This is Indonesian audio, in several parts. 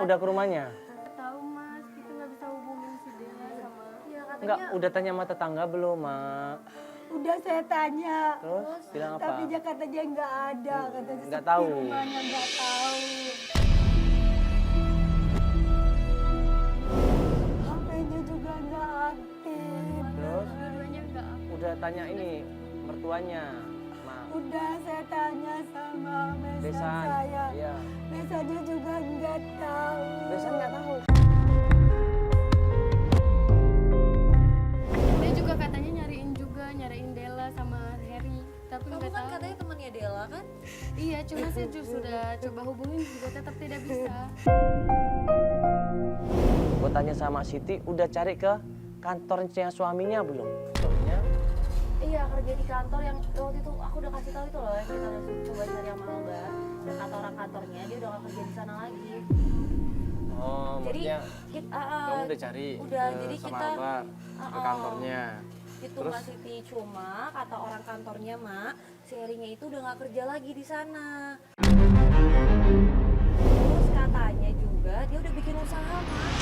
udah ke rumahnya? Tahu Mas, kita nggak bisa hubungin si Dela sama. Ya katanya. Enggak, udah tanya sama tetangga belum, Mak? Udah saya tanya. Terus bilang apa? Tapi dia kata dia nggak ada, katanya Nggak sepi tahu. rumahnya nggak tahu. HP-nya juga nggak aktif. Terus Dua-duanya nggak aktif. udah tanya ini mertuanya, Mak. Udah saya tanya sama besan Besan. saya. Iya. Besannya juga nggak tahu. Besan nggak tahu. Dia juga katanya nyariin Dela sama Harry, tapi Kamu nggak kan tahu. katanya temannya Dela kan? Iya, cuma saya sudah coba hubungin juga tetap tidak bisa. Gue tanya sama Siti, udah cari ke kantornya suaminya belum? Suaminya? Iya, kerja di kantor yang waktu itu aku udah kasih tahu itu loh, yang kita coba cari sama Alba. Dan kata orang kantornya dia udah gak kerja di sana lagi. Oh, Jadi maksudnya Kamu udah cari udah, ke jadi sama kita Alba, ke kantornya. itu Terus? Mbak Siti, cuma kata orang kantornya Mak, si Herinya itu udah gak kerja lagi di sana. Terus katanya juga dia udah bikin usaha Mak.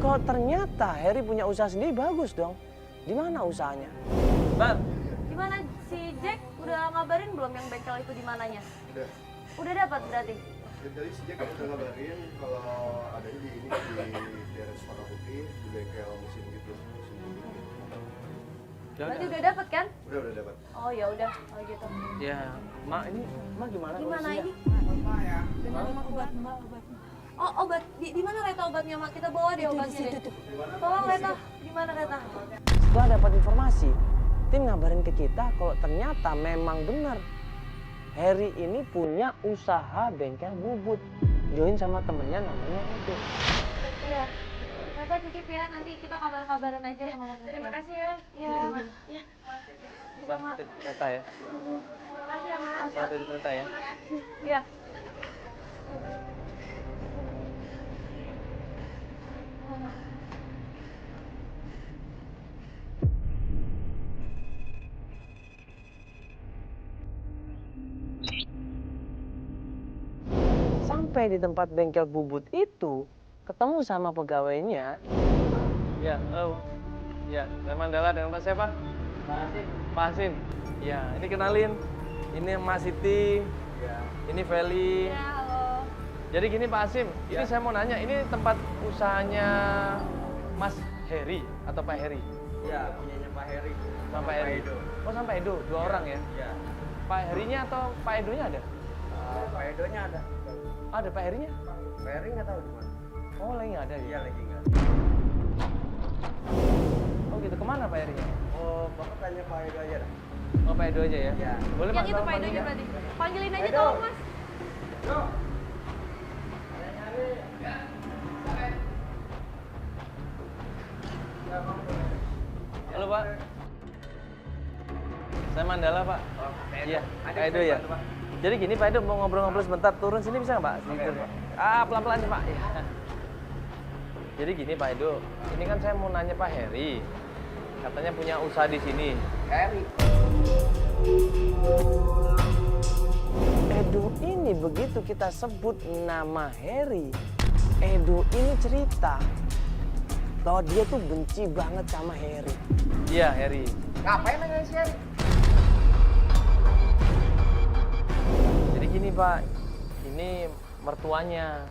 kok ternyata Harry punya usaha sendiri, bagus dong. Di mana usahanya? Bar, Gimana si Jack udah ngabarin belum yang bengkel itu di mananya? Udah. Udah dapat berarti? Dan tadi si Jack udah ngabarin kalau adanya di ini di daerah Sepaka Putih di bengkel mesin gitu. Mesin gitu. Berarti udah dapat kan? Udah dapat. Oh ya udah, oh gitu. ya, Mak ini, Mak gimana? Gimana kondisinya? ini? Dengan obat mbak, obat. Oh obat, di mana Reta obatnya Mak? Kita bawa deh obatnya deh. Tolong Reta, di mana Reta? Setelah dapat informasi, tim ngabarin ke kita kalau ternyata memang benar Harry ini punya usaha bengkel bubut. Join sama temennya namanya itu. Iya. Reta titip ya, nanti kita kabar-kabaran aja sama Mak. Terima kasih ya. Iya. Iya. Mbak, Teta ya. Terima kasih ya Mak. Mbak, Teta ya. Iya. Sampai di tempat bengkel bubut itu, ketemu sama pegawainya. Ya, oh. Ya, saya Mandala dengan Pak siapa? Pak Hasim. Pak Hasim. Ya, ini kenalin. Ini Mas Siti. Ya. Ini Feli. Ya, halo. Jadi gini Pak Hasim, ini saya mau nanya, ini tempat usahanya Mas Heri atau Pak Heri? Ya, punyanya Pak Heri. Sama Pak Heri. Edo. Oh, sama Pak Edo, dua orang ya? Ya. Pak Herinya atau Pak Edonya ada? Pak Edonya ada. Ada Pak Herinya? Pak Heri nggak tahu di mana. Oh, lagi nggak ada ya? Iya lagi nggak. Oh gitu, kemana Pak Herinya? Oh, Bapak tanya Pak Edo aja dah. Oh, Pak Edo aja ya? Iya. Boleh Yang Mas, itu Bang, Pak Edonya panggilnya? berarti. Panggilin aja Edo. tolong Mas. Halo Pak. Saya Mandala Pak. Iya, Pak Edo ya. Jadi gini Pak Edo, mau ngobrol-ngobrol sebentar, turun sini bisa nggak Pak? Sedikit. Pelan-pelan nih Pak. Ya. Jadi gini Pak Edo, ini kan saya mau nanya Pak Heri. Katanya punya usaha di sini. Heri. Edo ini begitu kita sebut nama Heri, Edo ini cerita bahwa dia tuh benci banget sama Heri. Iya, Heri. Ngapain nanya si Heri? Jadi gini Pak, ini mertuanya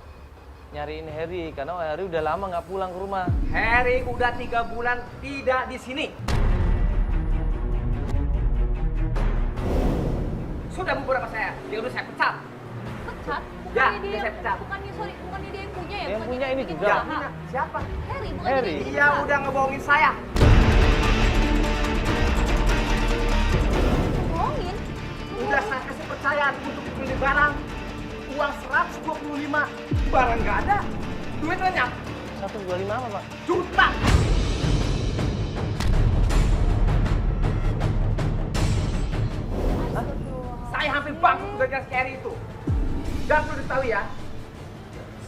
nyariin Heri karena Heri udah lama nggak pulang ke rumah. Heri udah 3 bulan tidak di sini. Sudah beberapa saya, dia udah saya pecat. Pecat? Ya, Bukannya udah dia, saya pecat. bukannya dia yang punya ya? Yang Bukannya punya dia ini bikin juga. usaha? Siapa? Harry, bukan Harry. dia yang bikin Dia usaha. udah ngebohongin saya. Bohongin? Udah saya kasih percayaan untuk beli barang. Uang 125. Barang nggak ada. Duit lenyap. 125 apa Pak? Juta. Saya hampir bangkrut gara-gara si Heri itu. Dan perlu diketahui ya,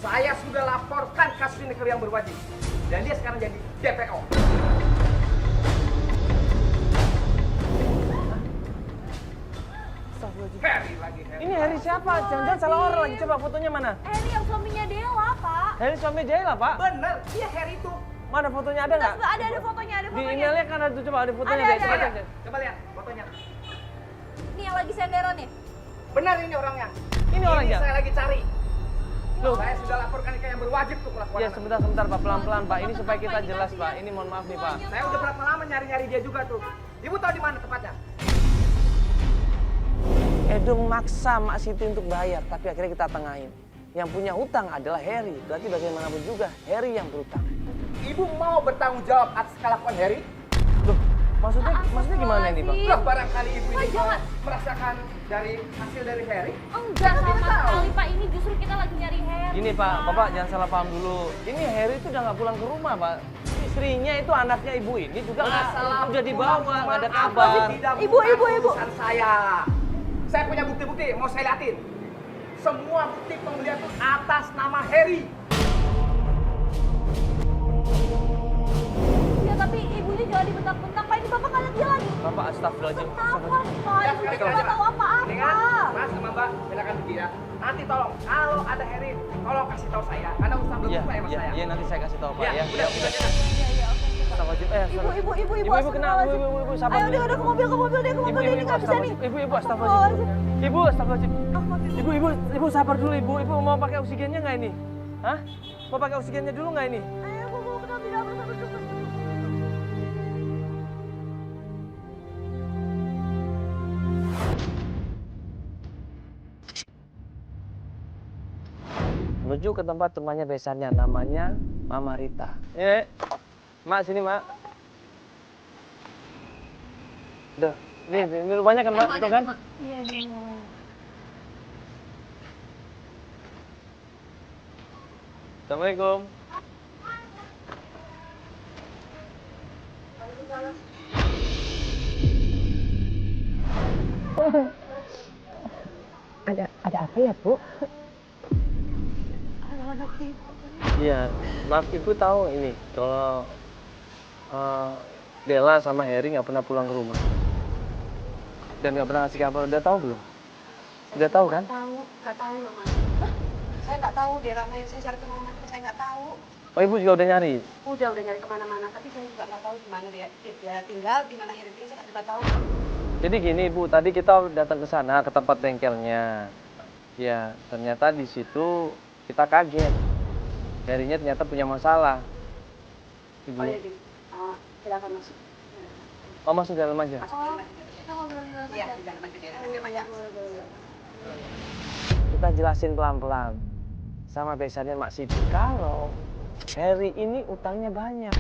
saya sudah laporkan kasus ini ke yang berwajib. Dan dia sekarang jadi DPO. Harry lagi, Harry. Ini Harry siapa? Jangan-jangan salah orang lagi. Coba fotonya mana? Harry yang suaminya Dela, Pak. Harry suami Jayla, Pak. Bener, dia Harry itu. Mana fotonya ada nggak? Ada fotonya, ada Di fotonya. emailnya kan ada tuh, coba ada fotonya. Ada, Dek. ada, Coba ada. cek. Coba lihat fotonya. Ini yang lagi senderan nih. Benar ini orangnya. Ini orangnya? Saya lagi cari. Loh. Saya sudah laporkan ke yang berwajib tuh kelakuan Ya anak. sebentar Pak, pelan-pelan Pak. Ini supaya kita jelas Pak. Ini mohon maaf nih Pak. Saya udah berapa lama nyari-nyari dia juga tuh. Ibu tahu di mana tepatnya? Edo maksa Mak Siti untuk bayar, tapi akhirnya kita tengahin. Yang punya hutang adalah Harry. Berarti bagaimanapun juga Harry yang berhutang. Ibu mau bertanggung jawab atas kelakuan Harry? Loh, maksudnya gimana ini Bang? Loh, barangkali ibu ini mau jangan. merasakan dari hasil dari Harry? Enggak sama sekali, Pak. Ini justru kita lagi nyari Harry. Gini Pak, Bapak jangan salah paham dulu. Ini Harry itu udah nggak pulang ke rumah Pak. Istrinya itu anaknya ibu ini juga udah dibawa, nggak ada kabar. Ibu. Urusan saya. Saya punya bukti-bukti, mau saya liatin. Semua bukti pembelian itu atas nama Harry. Ya, tapi ibunya jangan dibentak-bentak, Pak. Ini Bapak nggak lihat dia lagi. Bapak astagfirullahaladzim. Kenapa, Pak? Ya, Ibunya sekali-kali nggak aja. tahu apa-apa. Mendingan, Mas sama Mbak, silakan pergi ya. Nanti tolong, kalau ada Harry, tolong kasih tahu saya. Karena urusan belum Iya, selesai sama saya. iya nanti saya kasih tahu Pak Ya, ya. udah. Astagfirullahaladzim. Ibu, kenapa? Ibu, sabar. Ayo, udah ke mobil deh, ke mobil deh. Ini nggak bisa nih. Ibu, astagfirullahaladzim. Ibu, astagfirullahaladzim. Ibu sabar dulu Ibu. Ibu mau pakai oksigennya nggak ini? Hah? Mau pakai oksigennya dulu nggak ini? Ayo, bawa ke mobil, bersama. Menuju ke tempat temannya besannya, namanya Mama Rita. Mak sini Mak. Duh, ini rumahnya kan Mak, itu kan? Iya, iya. Assalamualaikum. Ada apa ya, Bu? Iya, maaf Ibu tahu ini kalau Dela sama Harry nggak pernah pulang ke rumah dan nggak pernah ngasih kabar. Udah tahu belum? Udah tahu kan? Nggak tahu, Mama. Saya nggak tahu dia ramai. Saya cari kemana-mana, saya nggak tahu. Oh Ibu juga udah nyari. Udah nyari kemana-mana, tapi saya juga nggak tahu di mana dia tinggal, di mana Harry tinggal, saya nggak tahu. Jadi gini Ibu, tadi kita datang ke sana ke tempat bengkelnya. Ya, ternyata di situ kita kaget. Harry-nya ternyata punya masalah. Ibu. Oh iya, silakan masuk. Oh masuk dalam aja. Iya, di dalam aja. Kita jelasin pelan-pelan sama besannya Mak Siti kalau Harry ini utangnya banyak.